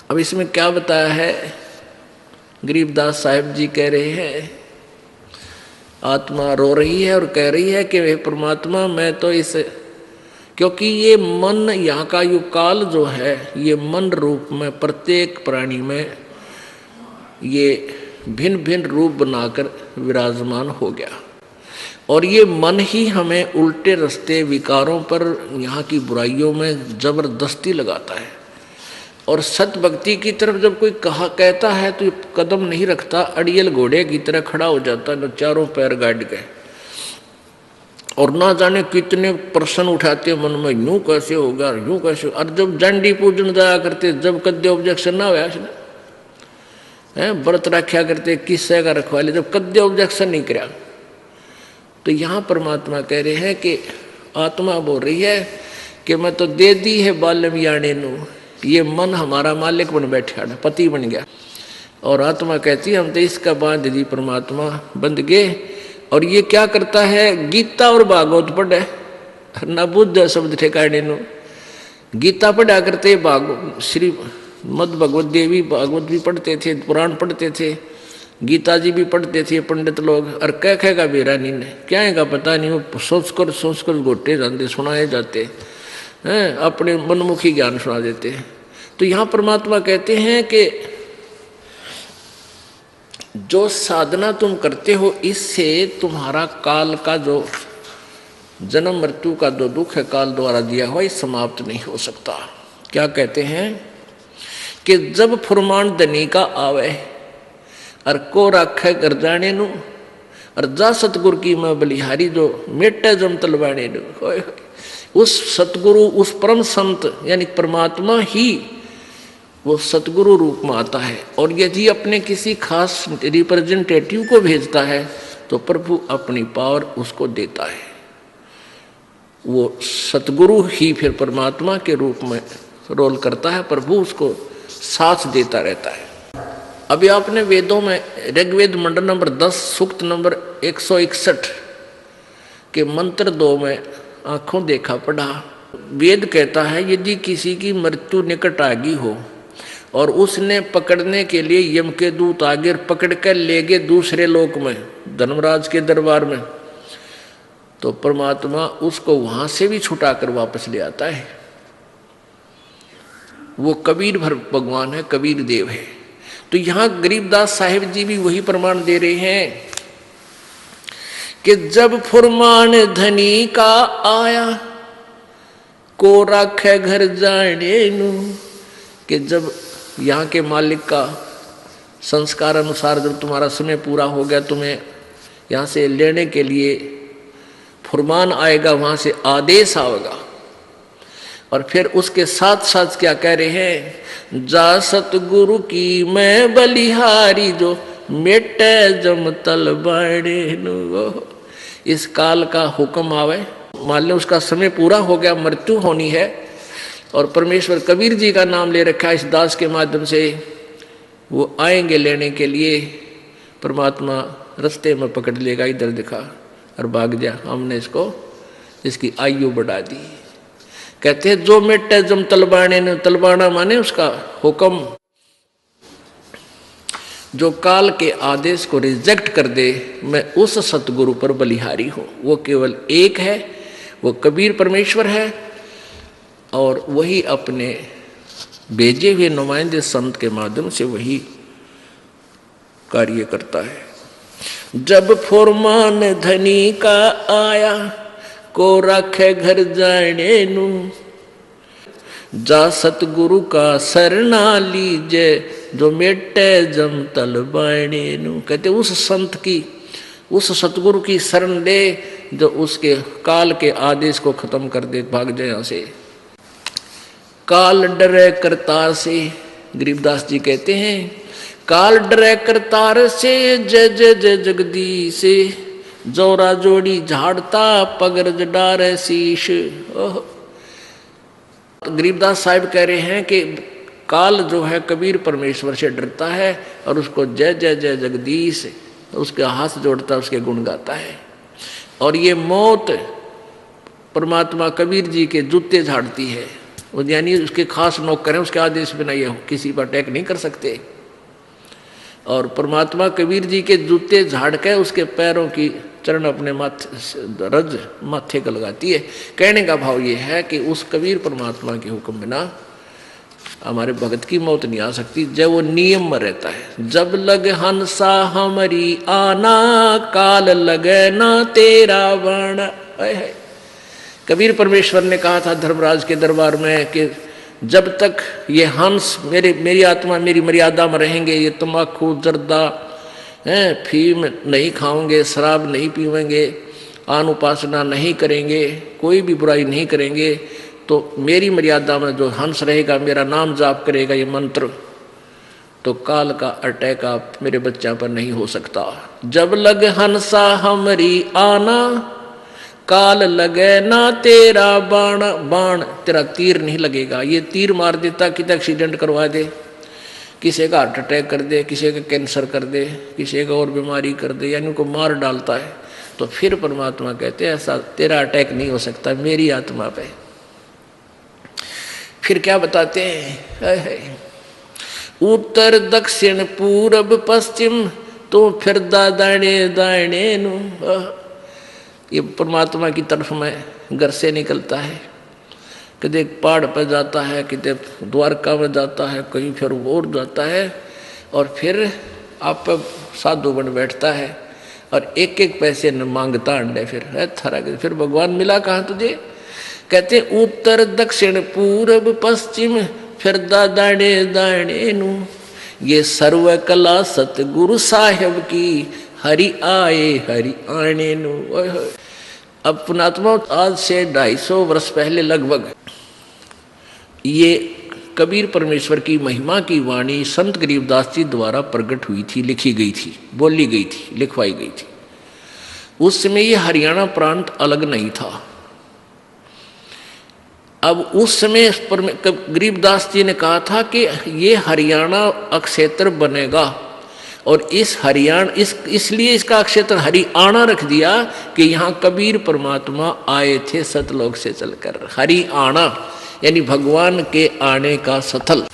अब इसमें क्या बताया है, गरीबदास साहिब जी कह रहे हैं, आत्मा रो रही है और कह रही है कि वे परमात्मा मैं तो इस, क्योंकि ये मन यहाँ का यु काल जो है ये मन रूप में प्रत्येक प्राणी में ये भिन्न भिन्न रूप बनाकर विराजमान हो गया, और ये मन ही हमें उल्टे रास्ते विकारों पर यहाँ की बुराइयों में जबरदस्ती लगाता है। और सत भक्ति की तरफ जब कोई कहता है तो कदम नहीं रखता, अड़ियल घोड़े की तरह खड़ा हो जाता है, चारों पैर गाड़ के, और ना जाने कितने प्रश्न उठाते मन में, यूं कैसे होगा, यूं कैसे। और जब जंडी पूजन जाया करते, जब कद्य ऑब्जेक्शन ना हुआ है, व्रत रखा करते, किस्से का रखवा ले, जब कद्य ऑब्जेक्शन नहीं कराया, तो यहाँ परमात्मा कह रहे हैं कि आत्मा बोल रही है कि मैं तो दे दी है बालम याने नू, ये मन हमारा मालिक बन बैठा, पति बन गया। और आत्मा कहती है हम तो इसका बांध दी परमात्मा बंध गए। और ये क्या करता है, गीता और भागवत पढ़े न बुद्ध शब्द ठेकाने नो, गीता पढ़ा करते, श्री मद भगवत देवी भागवत भी पढ़ते थे, पुराण पढ़ते थे, गीता जी भी पढ़ते थे पंडित लोग। और कह कहेगा बेरानी ने क्या है का पता नहीं, वो सोच कर घोटे जाते, सुनाए जाते हैं, अपने मनमुखी ज्ञान सुना देते हैं। तो यहाँ परमात्मा कहते हैं कि जो साधना तुम करते हो इससे तुम्हारा काल का जो जन्म मृत्यु का जो दुख है काल द्वारा दिया हुआ, ये समाप्त नहीं हो सकता। क्या कहते हैं कि जब फुरमान धनी का आवे और को राखे कर जाने नु, और जा सतगुरु की मैं बलिहारी जो मेटे जम तलवाने नु, उस सतगुरु उस परम संत यानी परमात्मा ही वो सतगुरु रूप में आता है। और यदि अपने किसी खास रिप्रेजेंटेटिव को भेजता है तो प्रभु अपनी पावर उसको देता है, वो सतगुरु ही फिर परमात्मा के रूप में रोल करता है, प्रभु उसको साथ देता रहता है। अभी आपने वेदों में ऋग्वेद मंडल नंबर 10 सूक्त नंबर 161 के मंत्र 2 में आंखों देखा पढ़ा। वेद कहता है यदि किसी की मृत्यु निकट आ गई हो और उसने पकड़ने के लिए यम के दूत आगे पकड़ कर ले गए दूसरे लोक में, धर्मराज के दरबार में, तो परमात्मा उसको वहां से भी छुटाकर वापस ले आता है। वो कबीर भगवान है, कबीर देव है। तो यहां गरीबदास साहिब जी भी वही प्रमाण दे रहे हैं कि जब फुरमान धनी का आया को राखे घर जाने नू, कि जब यहाँ के मालिक का संस्कार अनुसार जब तुम्हारा समय पूरा हो गया, तुम्हें यहाँ से लेने के लिए फुरमान आएगा, वहाँ से आदेश आएगा। और फिर उसके साथ साथ क्या कह रहे हैं, जा सतगुरु की मैं बलिहारी जो मेटे जम तल बाड़े नु। इस काल का हुक्म आवे, मान लो उसका समय पूरा हो गया, मृत्यु होनी है, और परमेश्वर कबीर जी का नाम ले रखा है इस दास के माध्यम से, वो आएंगे लेने के लिए, परमात्मा रास्ते में पकड़ लेगा, इधर दिखा और भाग जा, हमने इसको इसकी आयु बढ़ा दी। कहते हैं जो मेटे जम तलबाने ने, तलबाना माने उसका हुक्म, जो काल के आदेश को रिजेक्ट कर दे, मैं उस सतगुरु पर बलिहारी हूं। वो केवल एक है, वो कबीर परमेश्वर है, और वही अपने भेजे हुए नुमाइंदे संत के माध्यम से वही कार्य करता है। जब फुरमान धनी का आया को रखे घर जाने नू, जा सतगुरु का शरणा लीजे जो मेटे जम तल बाणे नू। कहते उस संत की, उस सतगुरु की शरण ले जो उसके काल के आदेश को खत्म कर दे, भाग जाए यहाँ से। काल डरे करतार से, गरीबदास जी कहते हैं काल डरे करतार से, जय जय जय जगदीश से, जोरा जोड़ी झाड़ता पगरज डारे शीश। गरीबदास साहिब कह रहे हैं कि काल जो है कबीर परमेश्वर से डरता है और उसको जय जय जय जगदीश, उसके हाथ जोड़ता है, उसके गुण गाता है। और ये मौत परमात्मा कबीर जी के जूते झाड़ती है। वो यानी उसके खास नौकर हैं, उसके आदेश बिना ये किसी पर अटैक नहीं कर सकते। और परमात्मा कबीर जी के जूते झाड़ के उसके पैरों की चरण अपने माथे रज माथे को लगाती है। कहने का भाव ये है कि उस कबीर परमात्मा के हुक्म बिना हमारे भगत की मौत नहीं आ सकती, जब वो नियम में रहता है। जब लग हंसा हमारी आना, काल लगे ना तेरा बाण। कबीर परमेश्वर ने कहा था धर्मराज के दरबार में कि जब तक ये हंस मेरी आत्मा मेरी मर्यादा में रहेंगे, ये तम्बाकू जर्दा फीम नहीं खाओगे, शराब नहीं पीवेंगे, आन उपासना नहीं करेंगे, कोई भी बुराई नहीं करेंगे, तो मेरी मर्यादा में जो हंस रहेगा, मेरा नाम जाप करेगा ये मंत्र, तो काल का अटैक आप मेरे बच्चा पर नहीं हो सकता। जब लग हंसा हमारी आना, काल लगे ना तेरा बाण। बाण तेरा तीर नहीं लगेगा। ये तीर मार देता, कितना एक्सीडेंट करवा दे, किसी का हार्ट अटैक कर दे, किसी का कैंसर कर दे, किसी का और बीमारी कर दे, यानी उनको मार डालता है। तो फिर परमात्मा कहते हैं ऐसा तेरा अटैक नहीं हो सकता मेरी आत्मा पे। फिर क्या बताते हैं, उत्तर दक्षिण पूरब पश्चिम तो फिर दाने दाने नु। ये परमात्मा की तरफ में घर से निकलता है, कदे पहाड़ पर जाता है, कदे द्वारका में जाता है, कहीं फिर और जाता है, और फिर आप साधु बन बैठता है और एक एक पैसे न मांगता अंडे। फिर है थारा, फिर भगवान मिला कहाँ तुझे? कहते उत्तर दक्षिण पूरब पश्चिम फिर दाने दाने नु। ये सर्व कला सतगुरु साहेब की, हरि आए हरि आने नु। अब पुणात्मा आज से 250 वर्ष पहले लगभग ये कबीर परमेश्वर की महिमा की वाणी संत गरीबदास जी द्वारा प्रकट हुई थी, लिखी गई थी, बोली गई थी, लिखवाई गई थी। उस समय ये हरियाणा प्रांत अलग नहीं था। अब उस समय गरीबदास जी ने कहा था कि ये हरियाणा अक्षेत्र बनेगा, और इस हरियाणा इसलिए इसका क्षेत्र हरियाणा रख दिया कि यहाँ कबीर परमात्मा आए थे सतलोक से चलकर। हरियाणा यानी भगवान के आने का स्थल।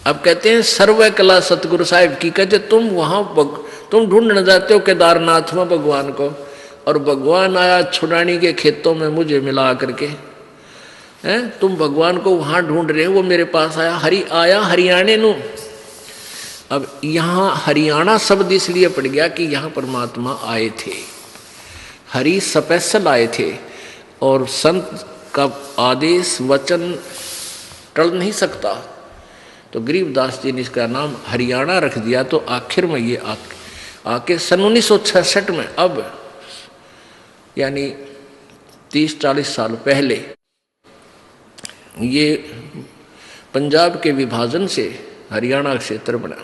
अब कहते हैं सर्व कला सतगुरु साहिब की। कहते तुम वहाँ तुम ढूंढने जाते हो केदारनाथ में भगवान को, और भगवान आया छुड़ानी के खेतों में मुझे मिला करके। हैं तुम भगवान को वहाँ ढूंढ रहे हो, वो मेरे पास आया। आया हरियाणे नु। अब यहाँ हरियाणा शब्द इसलिए पड़ गया कि यहाँ परमात्मा आए थे, हरि स्पेशल आए थे, और संत का आदेश वचन टल नहीं सकता। तो गरीबदास जी ने इसका नाम हरियाणा रख दिया। तो आखिर में ये आके सन 1966 में, अब यानी 30-40 साल पहले, ये पंजाब के विभाजन से हरियाणा क्षेत्र बना।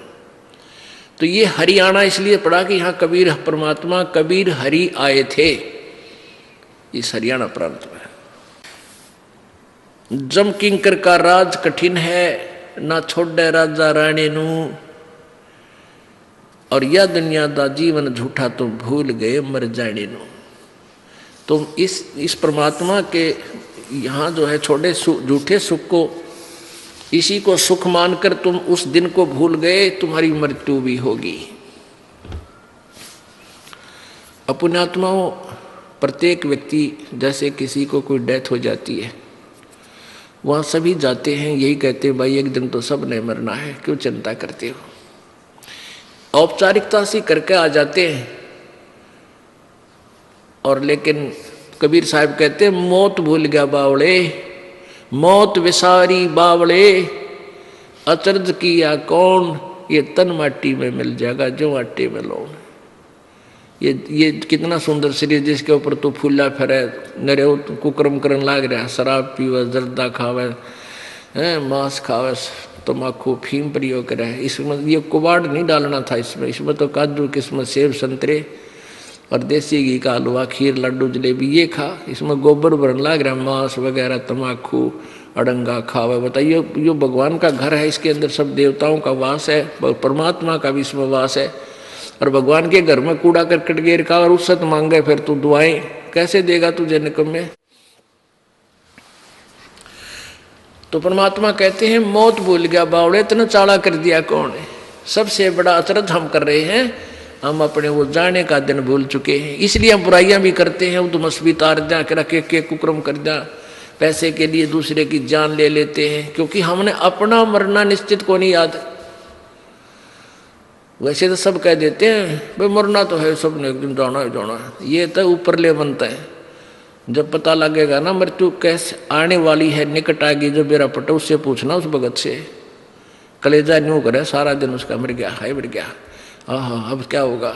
तो ये हरियाणा इसलिए पड़ा कि यहाँ कबीर परमात्मा कबीर हरि आए थे इस हरियाणा प्रांत में। जम किंकर का राज कठिन है, ना छोड़े राजा रानी नू, और यह दुनिया दा जीवन झूठा तुम भूल गए मर जाने नू। तुम इस परमात्मा के यहाँ जो है छोटे झूठे सुख को, इसी को सुख मानकर तुम उस दिन को भूल गए, तुम्हारी मृत्यु भी होगी। पुण्यात्माओं, प्रत्येक व्यक्ति, जैसे किसी को कोई डेथ हो जाती है, वहाँ सभी जाते हैं, यही कहते हैं भाई एक दिन तो सब ने मरना है, क्यों चिंता करते हो। औपचारिकता से करके आ जाते हैं, और लेकिन कबीर साहब कहते हैं मौत भूल गया बावड़े, मौत विसारी बावड़े, अचरज किया कौन, ये तन माटी में मिल जाएगा जो आटे में लौन। ये कितना सुंदर शरीर जिसके ऊपर तो फूला फिरे, नरे कुकर्म करन लाग रहा, शराब पीवे, जर्दा खावे, मांस खावे, तम्बाकू फीम प्रयोग करे। इसमें ये कुबाड़ नहीं डालना था, इसमें तो काजू किस्मत सेब संतरे और देसी घी का हलवा खीर लड्डू जलेबी ये खा। इसमें गोबर भरन लाग रहा, मांस वगैरह तम्बाकू अड़ंगा खावे। बताइए, यो भगवान का घर है, इसके अंदर सब देवताओं का वास है, परमात्मा का भी इसमें वास है। और भगवान के घर में कूड़ा करकट गेर का और उससे मांगे, फिर तू दुआएं कैसे देगा तुझे निकम्मे। तो परमात्मा कहते हैं मौत भूल गया बावड़े, इतना चाला कर दिया कौन है। सबसे बड़ा अचरज हम कर रहे हैं, हम अपने वो जाने का दिन भूल चुके हैं। इसलिए हम बुराइयां भी करते हैं, उद्मस भी तार दिया कर रखे के कुक्रम कर दिया, पैसे के लिए दूसरे की जान ले लेते हैं, क्योंकि हमने अपना मरना निश्चित को नहीं याद। वैसे तो सब कह देते हैं भाई मरना तो है, सबने एक दिन जाना है जाना है, ये तो ऊपर ले बनता है। जब पता लगेगा ना मृत्यु कैसे आने वाली है, निकट आएगी, जब मेरा पटा उससे पूछना, उस भगत से, कलेजा न्यू करे सारा दिन उसका, मर गया है मर गया, हाँ अब क्या होगा।